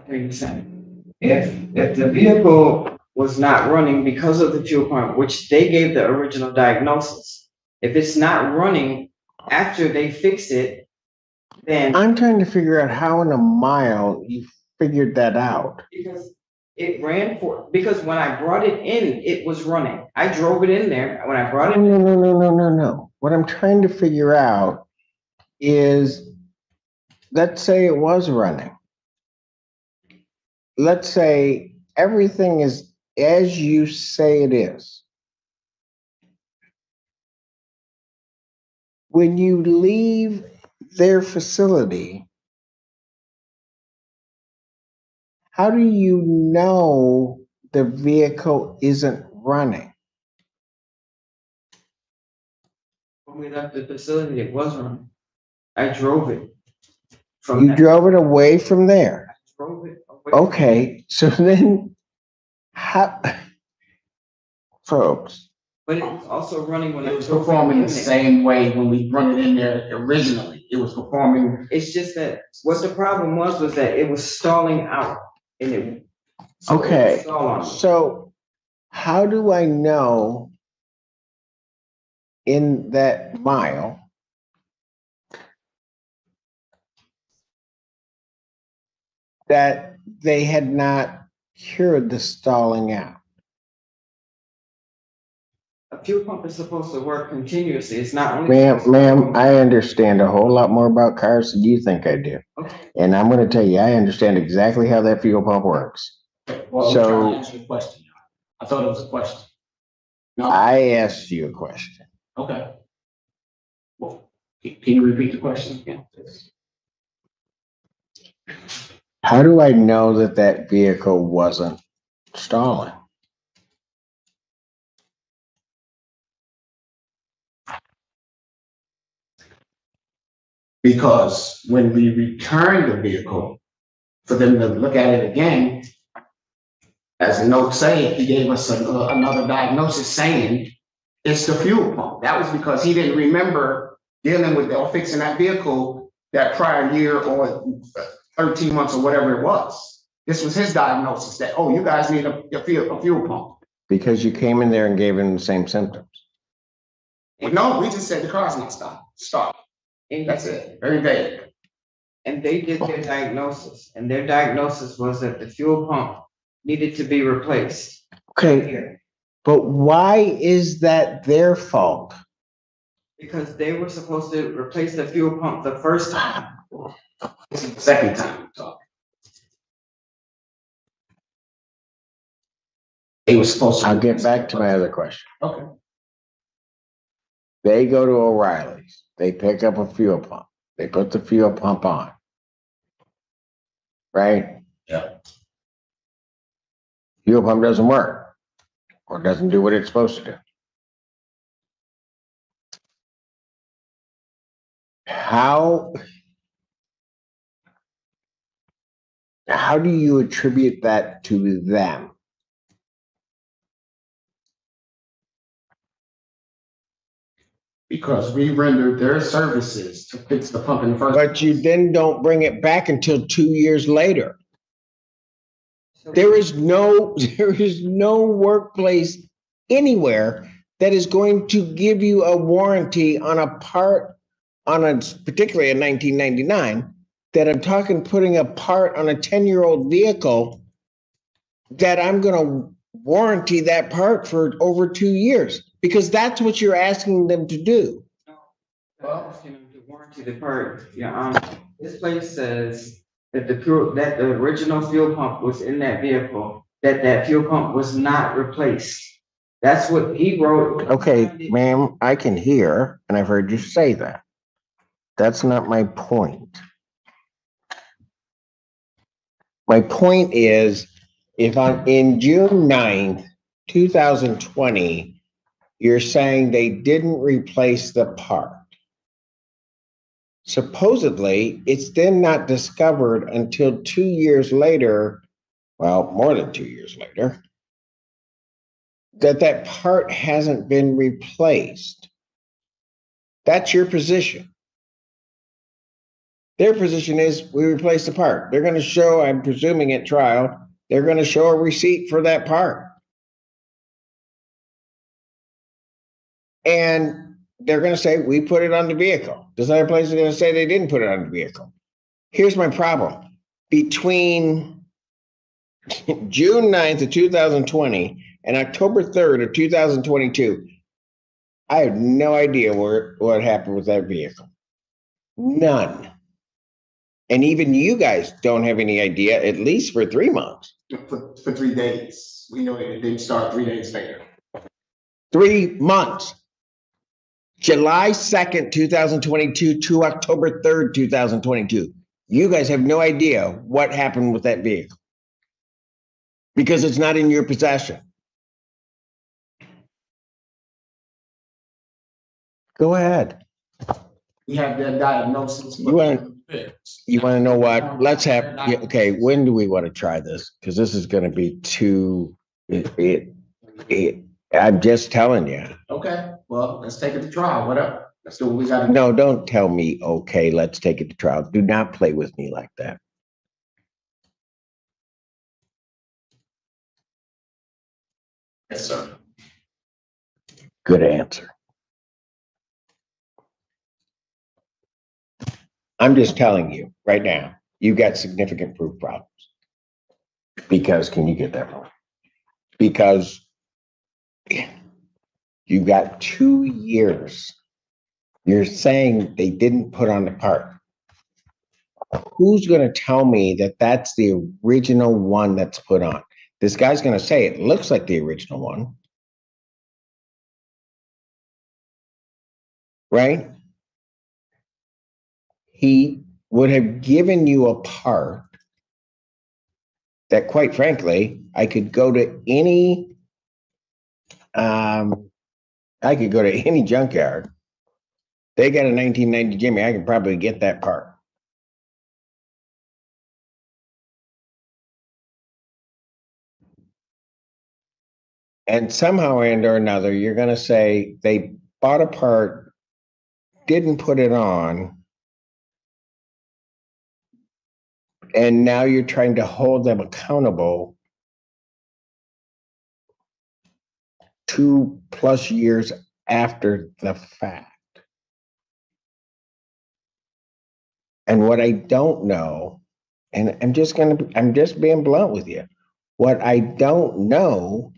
saying. If the vehicle was not running because of the fuel pump, which they gave the original diagnosis, if it's not running after they fix it, then I'm trying to figure out how in a mile you figured that out. because it ran because when I brought it in, it was running. I drove it in there when I brought it. No. What I'm trying to figure out is, let's say it was running. Let's say everything is as you say it is. When you leave their facility, how do you know the vehicle isn't running? When we left the facility, it was running. I drove it. You drove it away from there. I drove it away. Okay, so then how, folks? But it was also running when it was performing the same way when we brought it in there originally. It was performing. It's just that what the problem was that it was stalling out, and it. Okay, so how do I know in that mile that they had not cured the stalling out? A fuel pump is supposed to work continuously. It's not only. Ma'am, I understand a whole lot more about cars than you think I do. Okay. And I'm going to tell you, I understand exactly how that fuel pump works. Well, So, I'm trying to answer your question. I thought it was a question. No. I asked you a question. Okay. Well, can you repeat the question again? How do I know that that vehicle wasn't stalling? Because when we returned the vehicle for them to look at it again, as the note say, he gave us another diagnosis saying it's the fuel pump. That was because he didn't remember dealing with or fixing that vehicle that prior year or 13 months or whatever it was. This was his diagnosis that, oh, you guys need a fuel pump. Because you came in there and gave him the same symptoms. Well, no, we just said the car's not stop. That's it. Very vague. And they did their diagnosis, and their diagnosis was that the fuel pump needed to be replaced. Okay, but why is that their fault? Because they were supposed to replace the fuel pump the first time. This is the second time. They were supposed to. I'll get back to my other question. Okay. They go to O'Reilly's. They pick up a fuel pump. They put the fuel pump on. Right? Yeah. Fuel pump doesn't work or doesn't do what it's supposed to do. How do you attribute that to them? Because we rendered their services to fix the pump in the first. But you then don't bring it back until 2 years later. There is no workplace anywhere that is going to give you a warranty on a part, particularly in 1999, that I'm talking putting a part on a 10-year-old vehicle that I'm going to warranty that part for over 2 years, because that's what you're asking them to do. Well, asking them to warranty the part. Yeah, this place says that the original fuel pump was in that vehicle, that fuel pump was not replaced. That's what he wrote. Okay, ma'am, I can hear, and I've heard you say that. That's not my point. My point is, if I'm in June 9th, 2020, you're saying they didn't replace the part. Supposedly, it's then not discovered until 2 years later, well, more than 2 years later, that part hasn't been replaced. That's your position. Their position is we replaced the part. They're going to show, I'm presuming at trial, they're going to show a receipt for that part. And they're going to say, we put it on the vehicle. This other place is going to say they didn't put it on the vehicle. Here's my problem. Between June 9th of 2020 and October 3rd of 2022, I have no idea what happened with that vehicle. None. And even you guys don't have any idea, at least for 3 months. For 3 days. We know it didn't start 3 days later. 3 months. July 2nd, 2022 to October 3rd, 2022. You guys have no idea what happened with that vehicle because it's not in your possession. Go ahead. We have their diagnosis. You want to know what? Let's have, okay, when do we want to try this? Because this is going to be too, I'm just telling you. Okay, well, let's take it to trial, whatever. Let's do what we gotta do. No, don't tell me, okay, let's take it to trial. Do not play with me like that. Yes, sir. Good answer. I'm just telling you right now, you got significant proof problems. Because, can you get that wrong? Because you got 2 years. You're saying they didn't put on the part. Who's going to tell me that that's the original one that's put on? This guy's going to say it looks like the original one. Right? He would have given you a part that, quite frankly, I could go to any junkyard. They got a 1990 Jimmy. I could probably get that part. And somehow or another, you're going to say they bought a part, didn't put it on, and now you're trying to hold them accountable 2+ years after the fact. And what I don't know, and I'm just being blunt with you. What I don't know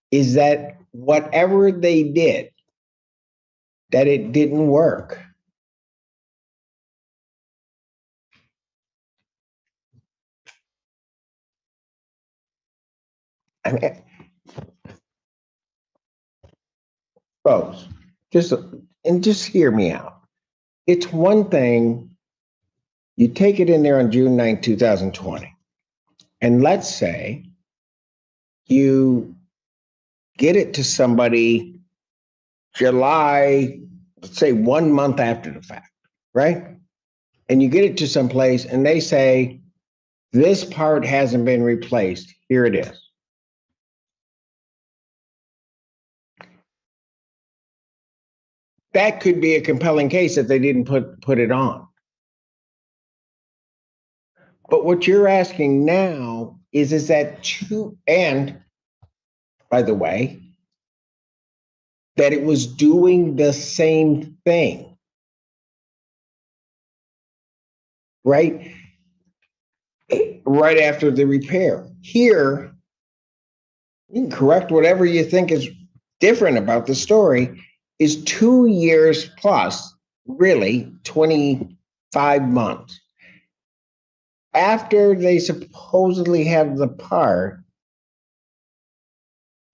is that whatever they did, that it didn't work. I mean, folks, just hear me out. It's one thing, you take it in there on June 9, 2020, and let's say you get it to somebody July, let's say 1 month after the fact, right? And you get it to some place and they say, this part hasn't been replaced. Here it is. That could be a compelling case that they didn't put it on. But what you're asking now is that and by the way, that it was doing the same thing, right? Right after the repair. Here, you can correct whatever you think is different about the story, is 2 years plus, really 25 months. After they supposedly have the part,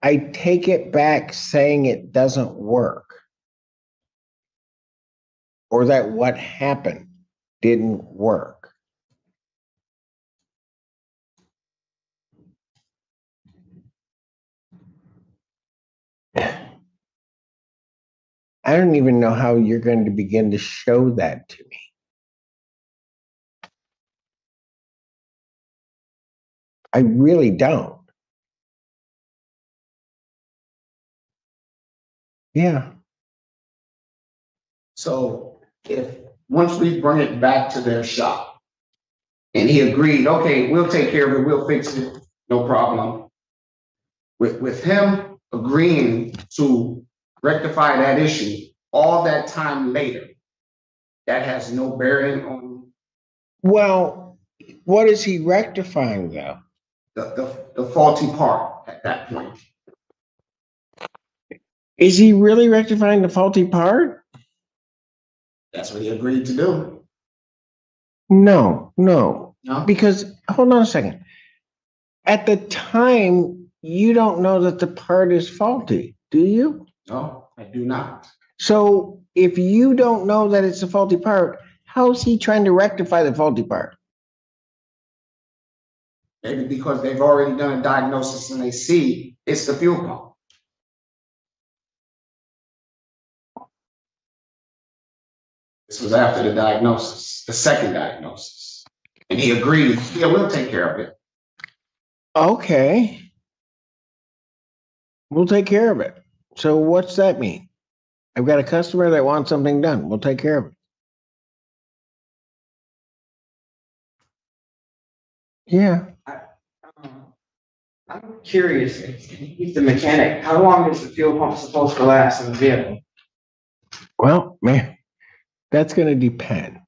I take it back saying it doesn't work. Or that what happened didn't work. I don't even know how you're going to begin to show that to me. I really don't. Yeah. So if once we bring it back to their shop, and he agreed, okay, we'll take care of it, we'll fix it, no problem. With him agreeing to rectify that issue, all that time later, that has no bearing on Well, what is he rectifying though? the faulty part at that point. Is he really rectifying the faulty part? That's what he agreed to do. No, No? because hold on a second. At the time, you don't know that the part is faulty, do you? No, I do not. So if you don't know that it's a faulty part, how's he trying to rectify the faulty part? Maybe because they've already done a diagnosis and they see it's the fuel pump. This was after the diagnosis, the second diagnosis. And he agreed, yeah, we'll take care of it. Okay. We'll take care of it. So what's that mean? I've got a customer that wants something done. We'll take care of it. Yeah. I'm curious, he's the mechanic, how long is the fuel pump supposed to last in the vehicle? Well, man, that's going to depend.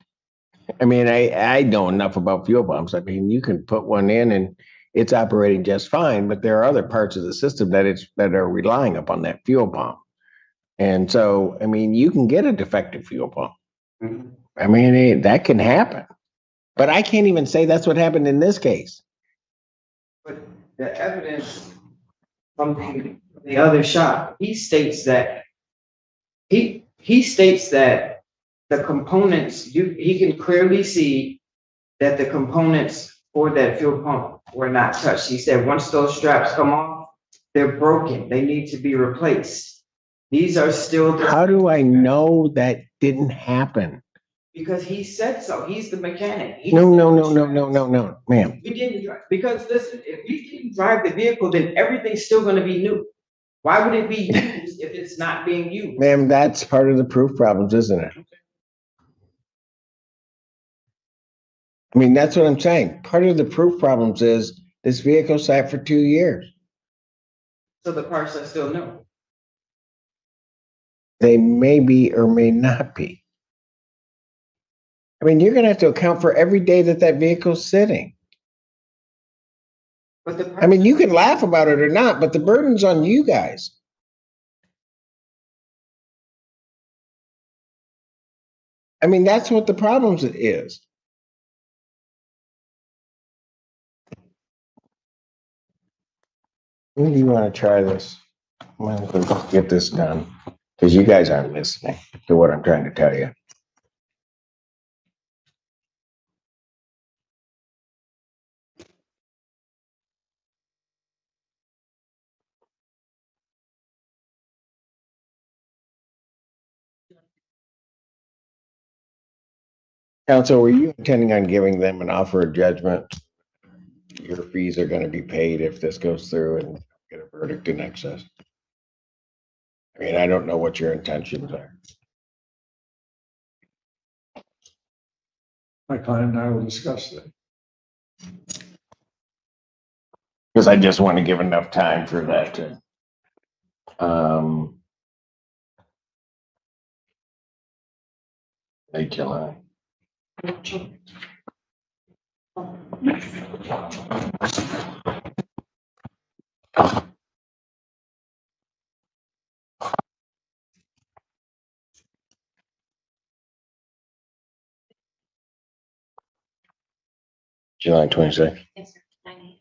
I mean, I know enough about fuel pumps. I mean, you can put one in and it's operating just fine, but there are other parts of the system that are relying upon that fuel pump. And so, I mean, you can get a defective fuel pump. Mhm. I mean, that can happen. But I can't even say that's what happened in this case. But the evidence from the other shop, he states that the components, he can clearly see that the components for that fuel pump were not touched. He said, once those straps come off, they're broken. They need to be replaced. These are still. How do I know that didn't happen? Because he said so. He's the mechanic. No, ma'am. We didn't drive, because listen, if we didn't drive the vehicle, then everything's still gonna be new. Why would it be used if it's not being used? Ma'am, that's part of the proof problems, isn't it? I mean, that's what I'm saying. Part of the proof problems is this vehicle sat for 2 years. So the parts are still new. They may be or may not be. I mean, you're going to have to account for every day that vehicle's sitting. But I mean, you can laugh about it or not, but the burden's on you guys. I mean, that's what the problems is. When do you want to try this? Might as well get this done, because you guys aren't listening to what I'm trying to tell you. Counsel, were you intending on giving them an offer of judgment? Your fees are going to be paid if this goes through and get a verdict in excess. I mean, I don't know what your intentions are. My client and I will discuss that. Because I just want to give enough time for that to, late July. July 26th. Yes, sir. 9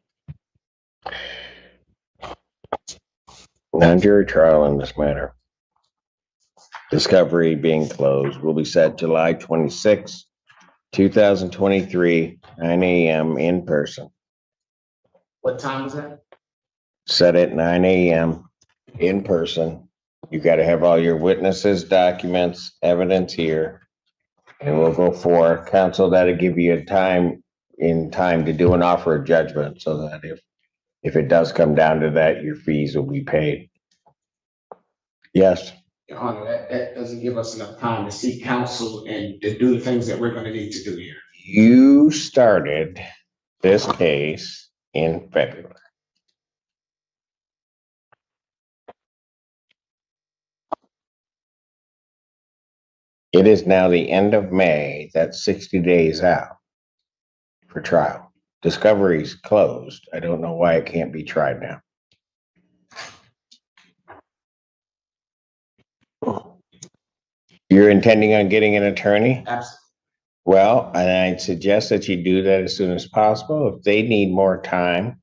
Non-jury trial in this matter. Discovery being closed will be set July 26, 2023, 9 a.m. in person. What time was that? Set at 9 a.m. in person. You got to have all your witnesses, documents, evidence here. And we'll go for counsel. That'll give you a time to do an offer of judgment, so that if it does come down to that, your fees will be paid. Yes. Your Honor, that doesn't give us enough time to seek counsel and to do the things that we're gonna need to do here. You started this case in February. It is now the end of May. That's 60 days out for trial. Discovery's closed. I don't know why it can't be tried now. You're intending on getting an attorney? Absolutely. Well, and I'd suggest that you do that as soon as possible. If they need more time,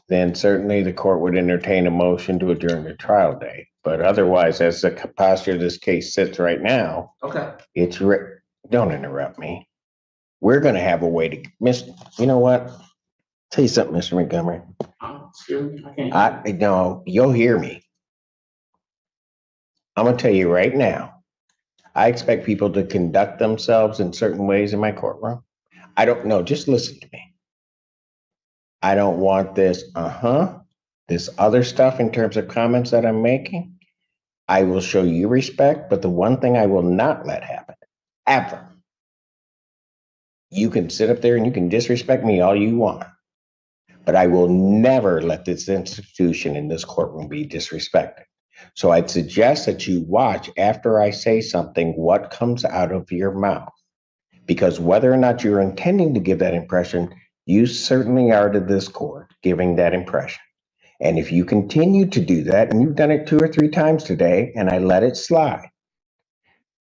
then certainly the court would entertain a motion to adjourn the trial date. But otherwise, as the posture of this case sits right now, Okay. don't interrupt me. We're going to have a way to you know what? Tell you something, Mr. Montgomery. Excuse me, I can't. No, you'll hear me. I'm going to tell you right now. I expect people to conduct themselves in certain ways in my courtroom. I don't know. Just listen to me. I don't want this other stuff in terms of comments that I'm making. I will show you respect, but the one thing I will not let happen, ever, you can sit up there and you can disrespect me all you want, but I will never let this institution in this courtroom be disrespected. So I'd suggest that you watch after I say something, what comes out of your mouth, because whether or not you're intending to give that impression, you certainly are to this court giving that impression. And if you continue to do that, and you've done it 2 or 3 times today, and I let it slide,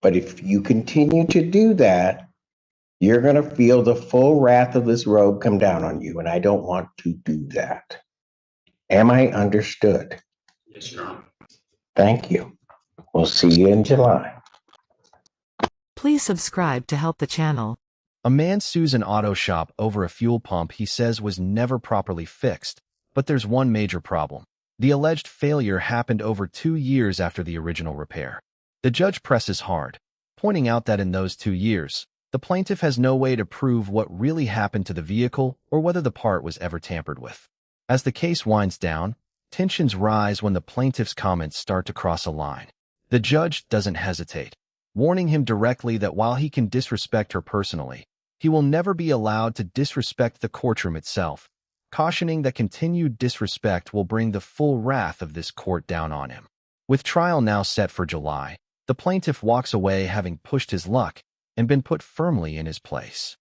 but if you continue to do that, you're going to feel the full wrath of this robe come down on you, and I don't want to do that. Am I understood? Yes, Your Honor. Thank you. We'll see you in July. Please subscribe to help the channel. A man sues an auto shop over a fuel pump he says was never properly fixed, but there's one major problem. The alleged failure happened over 2 years after the original repair. The judge presses hard, pointing out that in those 2 years, the plaintiff has no way to prove what really happened to the vehicle or whether the part was ever tampered with. As the case winds down, tensions rise when the plaintiff's comments start to cross a line. The judge doesn't hesitate, warning him directly that while he can disrespect her personally, he will never be allowed to disrespect the courtroom itself, cautioning that continued disrespect will bring the full wrath of this court down on him. With trial now set for July, the plaintiff walks away having pushed his luck and been put firmly in his place.